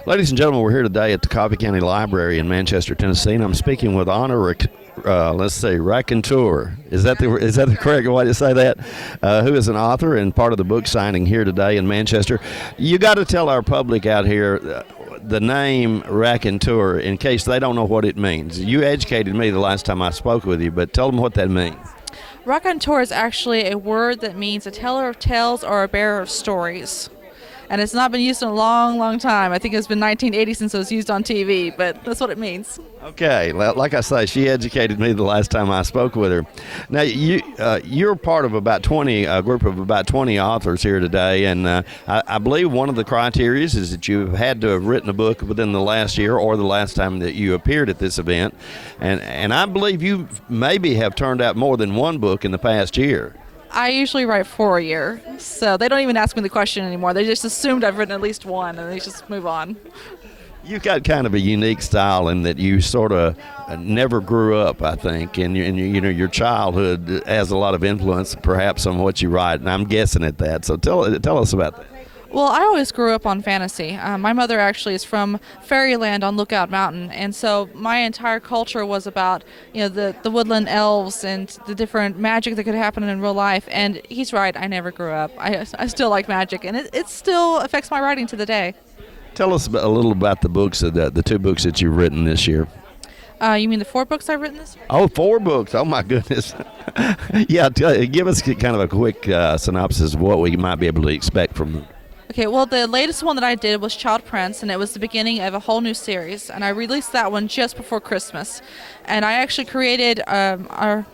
Ladies and gentlemen, we're here today at the Coffee County Library in Manchester, Tennessee, and I'm speaking with Raconteur. Is that the correct way to say that? Who is an author and part of the book signing here today in Manchester. You got to tell our public out here the name Raconteur in case they don't know what it means. You educated me the last time I spoke with you, but tell them what that means. Raconteur is actually a word that means a teller of tales or a bearer of stories. And it's not been used in a long, long time. I think it's been 1980 since it was used on TV, but that's what it means. Okay, like I say, she educated me the last time I spoke with her. Now, you're part of a group of about 20 authors here today, and I believe one of the criteria is that you had to have written a book within the last year or the last time that you appeared at this event, and I believe you maybe have turned out more than one book in the past year. I usually write 4 a year, so they don't even ask me the question anymore. They just assumed I've written at least one, and they just move on. You've got kind of a unique style in that you sort of never grew up, I think, and your childhood has a lot of influence, perhaps, on what you write, and I'm guessing at that. So tell us about that. Well, I always grew up on fantasy. My mother actually is from Fairyland on Lookout Mountain, and so my entire culture was about the woodland elves and the different magic that could happen in real life. And he's right, I never grew up. I still like magic, and it still affects my writing to the day. Tell us a little about the books, the 2 books that you've written this year. You mean the 4 books I've written this year? Oh, 4 books. Oh, my goodness. Yeah, give us kind of a quick synopsis of what we might be able to expect from them. Okay, well, the latest one that I did was Child Prince, and it was the beginning of a whole new series, and I released that one just before Christmas. And I actually created a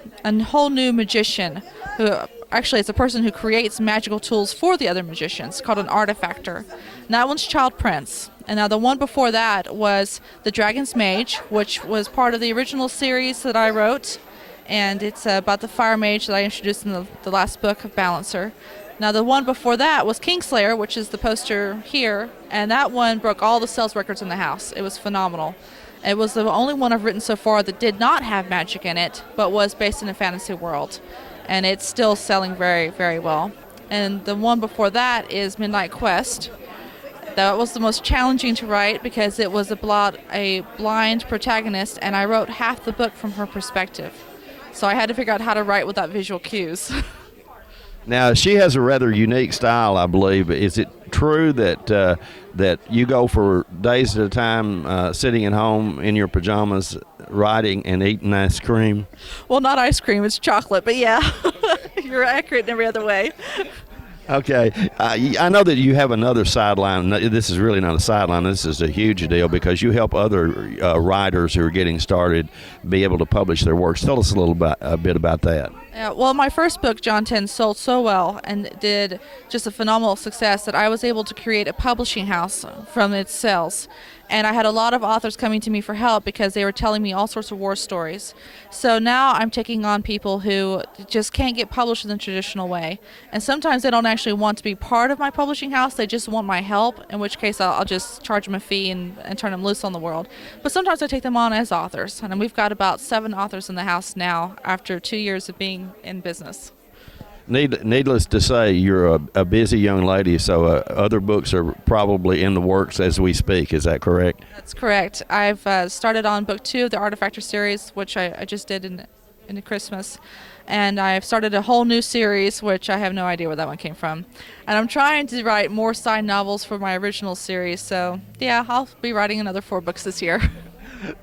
whole new magician who actually is a person who creates magical tools for the other magicians, called an artifactor. And that one's Child Prince. And now the one before that was The Dragon's Mage, which was part of the original series that I wrote, and it's about the fire mage that I introduced in the last book of Balancer. Now the one before that was Kingslayer, which is the poster here, and that one broke all the sales records in the house. It was phenomenal. It was the only one I've written so far that did not have magic in it, but was based in a fantasy world. And it's still selling very, very well. And the one before that is Midnight Quest. That was the most challenging to write because it was about a blind protagonist, and I wrote half the book from her perspective. So I had to figure out how to write without visual cues. Now, she has a rather unique style, I believe. Is it true that you go for days at a time sitting at home in your pajamas writing and eating ice cream? Well, not ice cream, it's chocolate, but yeah, you're accurate in every other way. Okay. I know that you have another sideline. This is really not a sideline. This is a huge deal because you help other writers who are getting started be able to publish their works. Tell us a bit about that. Well, my first book, John 10, sold so well and did just a phenomenal success that I was able to create a publishing house from its sales. And I had a lot of authors coming to me for help because they were telling me all sorts of war stories. So now I'm taking on people who just can't get published in the traditional way. And sometimes they don't actually want to be part of my publishing house. They just want my help, in which case I'll just charge them a fee and turn them loose on the world. But sometimes I take them on as authors. And we've got about 7 authors in the house now after 2 years of being in business. Needless to say, you're a busy young lady, so other books are probably in the works as we speak. Is that correct? That's correct. I've started on book 2 of the Artifactor series, which I just did in Christmas. And I've started a whole new series, which I have no idea where that one came from. And I'm trying to write more side novels for my original series. So, yeah, I'll be writing another 4 books this year.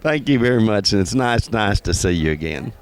Thank you very much, and it's nice to see you again.